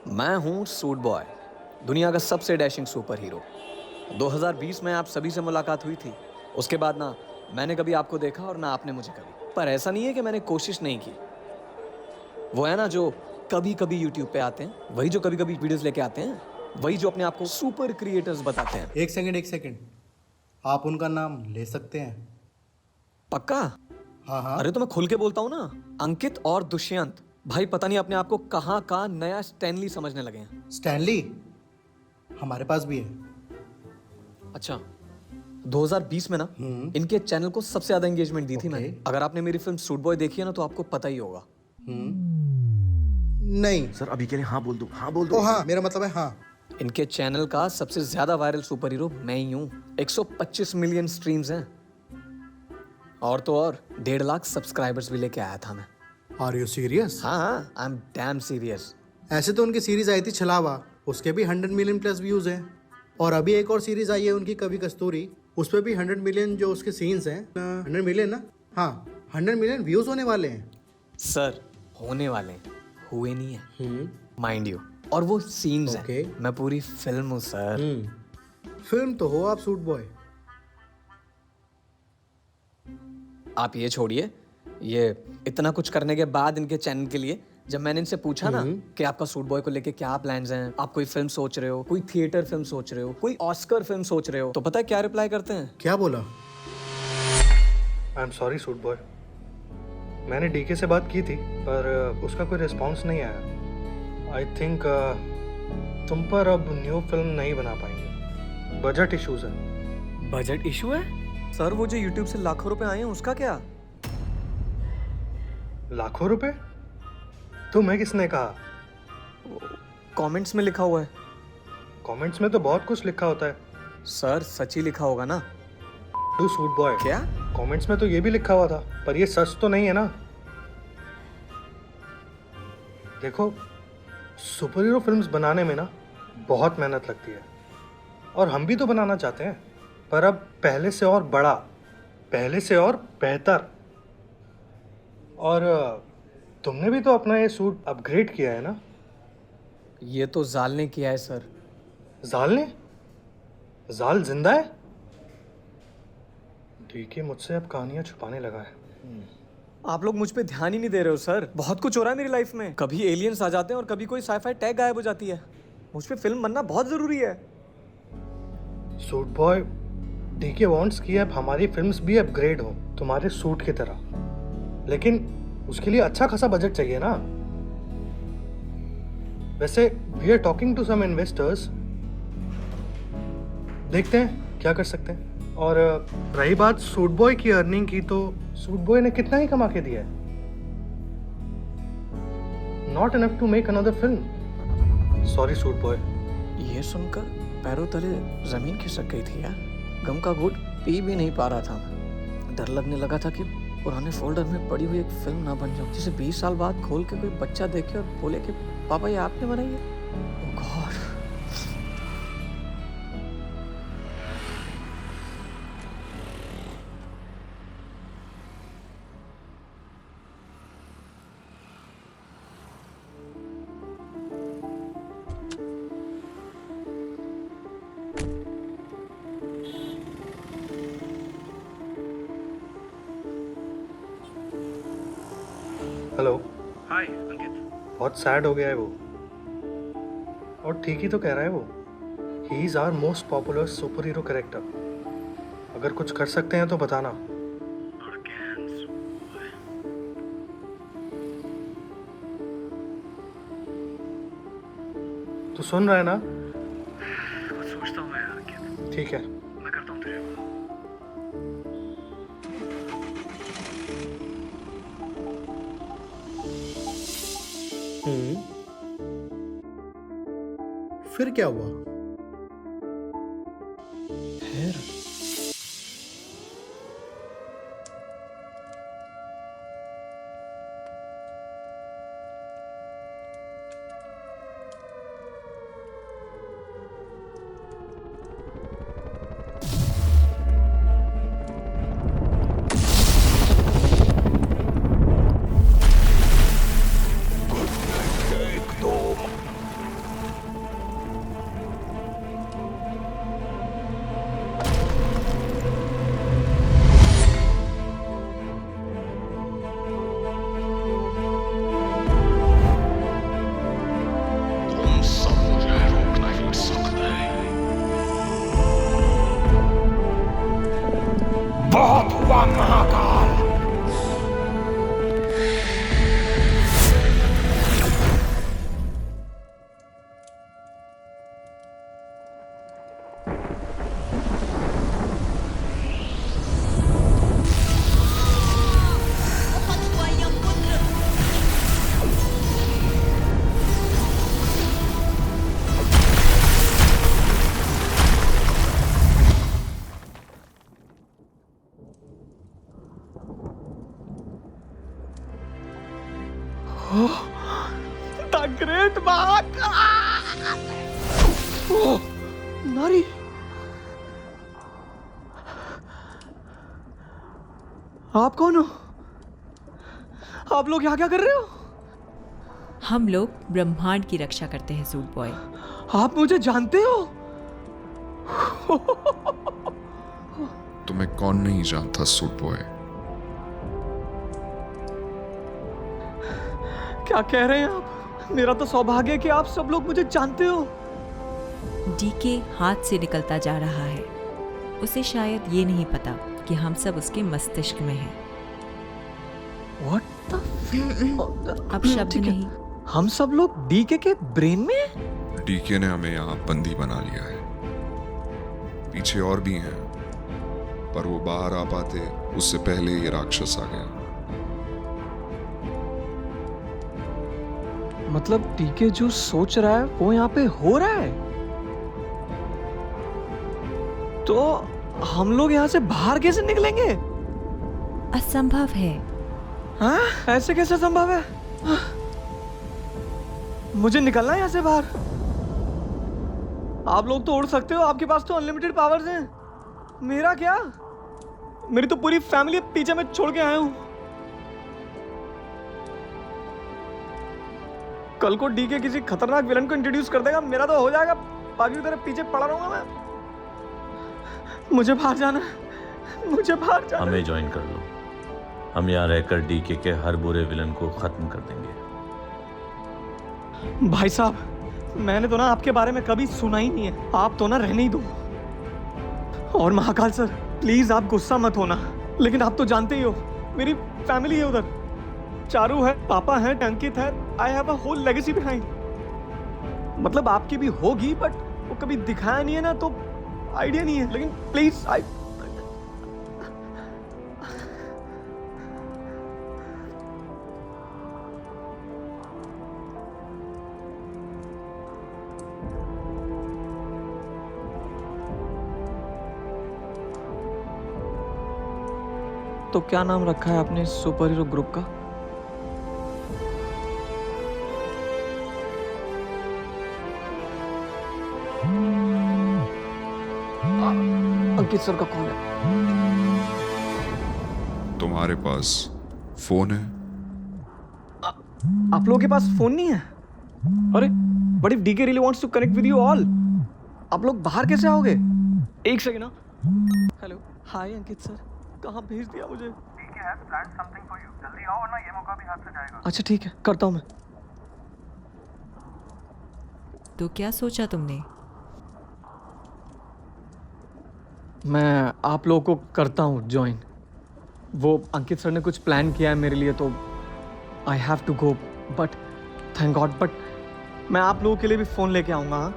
मैं हूँ suit boy, दुनिया का सबसे डैशिंग सुपर हीरो। 2020 में आप सभी से मुलाकात हुई थी। उसके बाद ना मैंने कभी आपको देखा और ना आपने मुझे कभी। पर ऐसा नहीं है कि मैंने कोशिश नहीं की। वो है ना जो कभी कभी यूट्यूब पे आते हैं, वही जो कभी कभी वीडियोस लेके आते हैं, वही जो अपने आप को सुपर क्रिएटर्स बताते हैं। एक सेकंड आप उनका नाम ले सकते हैं? पक्का? हाँ हाँ। अरे तो मैं खुल के बोलता हूँ ना, अंकित और दुष्यंत। भाई पता नहीं अपने आप को कहाँ का नया स्टैनली समझने लगे हैं। स्टैनली हमारे पास भी है। अच्छा, 2020 में ना इनके चैनल को सबसे ज्यादा एंगेजमेंट दी थी ओके। मैंने। अगर आपने मेरी फिल्म सूट बॉय देखी है ना तो आपको पता ही होगा। नहीं सर अभी के लिए हाँ बोल दो, हाँ बोल ओ दो। हाँ, मेरा मतलब है हाँ। इनके चैनल का सबसे ज्यादा वायरल सुपर हीरो मैं ही हूँ। 125 मिलियन स्ट्रीम्स हैं और तो और 1.5 लाख सब्सक्राइबर्स भी लेके आया था मैं। Are you serious? हाँ, आई एम डैम सीरियस। ऐसे तो उनकी सीरीज आई थी छलावा, उसके भी 100 मिलियन प्लस व्यूज हैं। और अभी एक और सीरीज आई है उनकी कभी कस्तूरी, उस पर भी 100 मिलियन जो उसके सीन्स हैं 100 मिलियन ना, हाँ 100 मिलियन व्यूज होने वाले हैं। सर होने वाले हैं, हुए नहीं है, माइंड यू। और वो सीन्स ओके। हैं, मैं पूरी फिल्म हूँ सर। फिल्म तो हो आप सूट बॉय। आप ये छोड़िए, ये इतना कुछ करने के बाद इनके चैनल के लिए जब मैंने इनसे पूछा ना कि आपका सूट बॉय को लेके क्या प्लान्स हैं, आप कोई फिल्म सोच रहे हो, कोई थिएटर फिल्म सोच रहे हो, कोई ऑस्कर फिल्म सोच रहे हो, तो पता है क्या रिप्लाई करते हैं? क्या बोला? I am sorry suit boy, मैंने डीके से बात की थी पर उसका कोई रिस्पॉन्स नहीं आया। आई थिंक तुम पर अब न्यू फिल्म नहीं बना पाएंगे, बजट इश्यूज है। बजट इशू है? सर वो जो यूट्यूब से लाखों रुपए आए हैं उसका क्या? लाखों रुपए? तुम्हें किसने कहा? कमेंट्स में लिखा हुआ है। कमेंट्स में तो बहुत कुछ लिखा होता है। सर सच ही लिखा होगा ना? टू सूट बॉय, क्या? कमेंट्स में तो ये भी लिखा हुआ था, पर ये सच तो नहीं है ना। देखो, सुपर हीरो फिल्म्स बनाने में ना बहुत मेहनत लगती है और हम भी तो बनाना चाहते हैं, पर अब पहले से और बड़ा, पहले से और बेहतर। और तुमने भी तो अपना ये सूट अपग्रेड किया है ना? ये तो जाल ने किया है सर। जाल ने? जाल जिंदा है? ठीक है, मुझसे अब कहानियां छुपाने लगा है। आप लोग मुझ पे ध्यान ही नहीं दे रहे हो सर। बहुत कुछ हो रहा है मेरी लाइफ में। कभी एलियंस आ जाते हैं और कभी कोई साईफाई टैग गायब हो जाती है। मुझ पे फिल्म बनना बहुत जरूरी है। सूट बॉय, डीके वांट्स कि अब हमारी फिल्म्स भी अपग्रेड हो तुम्हारे सूट की तरह, लेकिन उसके लिए अच्छा खासा बजट चाहिए ना। वैसे we are talking to some investors, देखते हैं क्या कर सकते हैं। और रही बात सूट बॉय की अर्निंग की, तो सूट बॉय ने कितना ही कमा के दिया है। Not enough to make another film. Sorry suit boy. ये सुनकर पैरों तले जमीन खिसक गई थी यार। गम का घूंट पी भी नहीं पा रहा था मैं। डर लगने लगा था कि पुराने फोल्डर में पड़ी हुई एक फिल्म ना बन जाऊं, जिसे 20 साल बाद खोल के कोई बच्चा देखे और बोले कि पापा ये आपने बनाई है। ओह गॉड। हेलो। हाय अंकित। बहुत सैड हो गया है वो, और ठीक ही तो कह रहा है वो। He is our most popular super hero character. अगर कुछ कर सकते हैं तो बताना। तो सुन रहा है ना? कुछ सोचता हूँ मैं अंकित, ठीक है। मैं करता हूँ तेरे को। फिर क्या हुआ? फिर आप कौन हो? आप लोग यहाँ क्या कर रहे हो? हम लोग ब्रह्मांड की रक्षा करते हैं सूट बॉय। आप मुझे जानते हो? तुम्हें कौन नहीं जानता सूट बॉय? क्या कह रहे हैं आप? मेरा तो सौभाग्य है कि आप सब लोग मुझे जानते हो। डीके हाथ से निकलता जा रहा है। उसे शायद ये नहीं पता कि हम सब उसके मस्तिष्क में हैं। What the अब शब्द ठीक है। नहीं। हम सब लोग डीके के ब्रेन में हैं? डीके ने हमें यहाँ बंदी बना लिया है। पीछे और भी हैं, पर वो बाहर आ पाते उससे पहले ये राक्षस आ गया। मतलब डीके जो सोच रहा है वो यहाँ पे हो रहा है। तो हम लोग यहाँ से बाहर कैसे निकलेंगे? असंभव है। हाँ? ऐसे कैसे संभव है? मुझे निकलना है यहाँ से बाहर। आप लोग तो उड़ सकते हो, आपके पास तो अनलिमिटेड पावर्स हैं। मेरा क्या? मेरी तो पूरी फैमिली पीछे में छोड़ के आया हूं। कल को डीके किसी खतरनाक विलन को इंट्रोड्यूस कर देगा, मेरा तो हो जाएगा, बाकी तेरे पीछे पड़ा रहूंगा मैं। मुझे बाहर जाना है, मुझे बाहर जाना है। हमें ज्वाइन कर लो। हम यहाँ रहकर डीके के हर बुरे विलन को खत्म कर देंगे। भाई साहब, मैंने तो ना आपके बारे में कभी सुना ही नहीं है। आप तो ना रहने ही दो। और महाकाल सर, प्लीज आप गुस्सा मत होना, लेकिन आप तो जानते ही हो मेरी फैमिली है उधर। चारू है, पापा है, अंकित है। I have a whole legacy behind. मतलब आपकी भी होगी, बट वो कभी दिखाया नहीं है ना, तो आइडिया नहीं है। लेकिन प्लीज तो क्या नाम रखा है आपने सुपर हीरो ग्रुप का? अंकित सर का कॉल है। तुम्हारे पास फोन है? आप लोगों के पास फोन नहीं है? अरे, but if DK really wants to connect with you all, आप लोग बाहर कैसे आओगे? एक सेकंड ना। हेलो, हाय अंकित सर, कहाँ भेज दिया मुझे? ठीक है, प्लान समथिंग फॉर यू। जल्दी आओ वरना ये मौका भी हाथ से जाएगा। अच्छा ठीक है, करता हूँ मैं। तो क्या सोचा तुमने? मैं आप लोगों को करता हूँ ज्वाइन। वो अंकित सर ने कुछ प्लान किया है मेरे लिए, तो I have to go, but thank god. But मैं आप लोगों के लिए भी फ़ोन लेके आऊँगा। हाँ,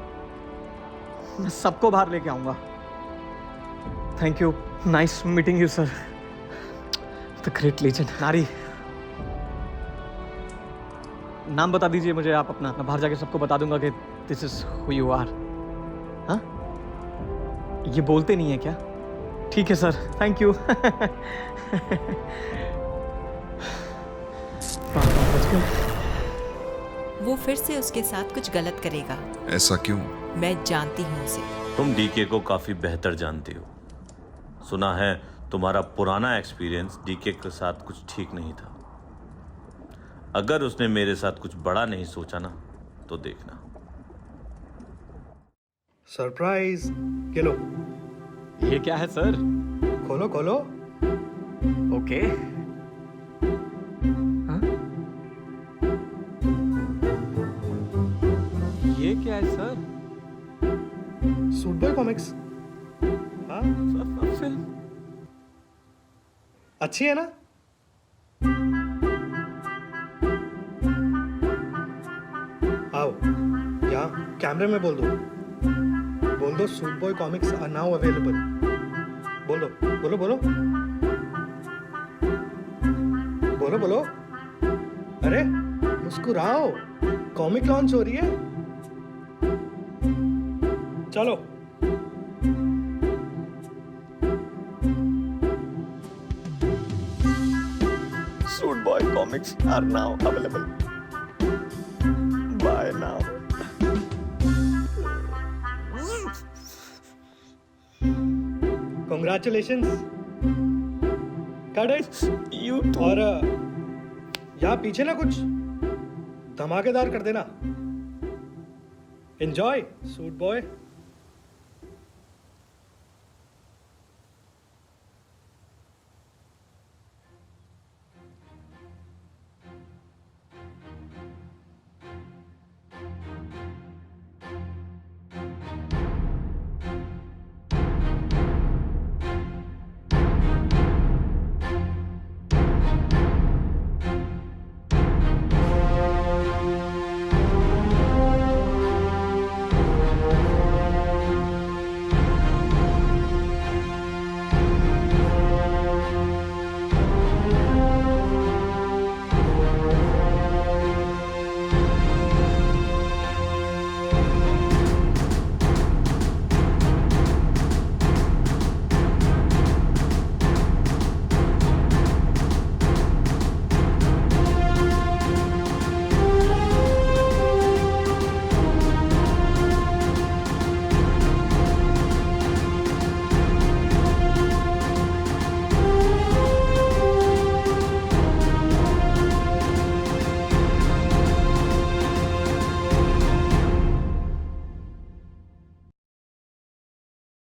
मैं सबको बाहर लेके आऊँगा। Thank you, nice meeting you sir, the great legend. नारी, नाम बता दीजिए मुझे आप अपना, मैं बाहर जाके सबको बता दूंगा कि this is who you are. हाँ, ये बोलते नहीं है क्या? ठीक है सर, थैंक यू। वो फिर से उसके साथ कुछ गलत करेगा। ऐसा क्यों? मैं जानती हूँ उसे। तुम डीके को काफी बेहतर जानते हो। सुना है तुम्हारा पुराना एक्सपीरियंस डीके के साथ कुछ ठीक नहीं था। अगर उसने मेरे साथ कुछ बड़ा नहीं सोचा ना, तो देखना। सरप्राइज। ये लो, ये क्या है सर? खोलो खोलो। ओके। हाँ? ये क्या है सर? Suit boy comics. हाँ, फिल्म अच्छी है ना? आओ, यहाँ कैमरे में बोल दो suit boy comics are now available. बोलो बोलो बोलो बोलो बोलो। अरे मुस्कुराओ, कॉमिक लॉन्च हो रही है। चलो। Suit Boy comics are now available. Buy now. Congratulations. Cut it. You too. और यहाँ पीछे ना कुछ धमाकेदार कर देना। Enjoy suit boy.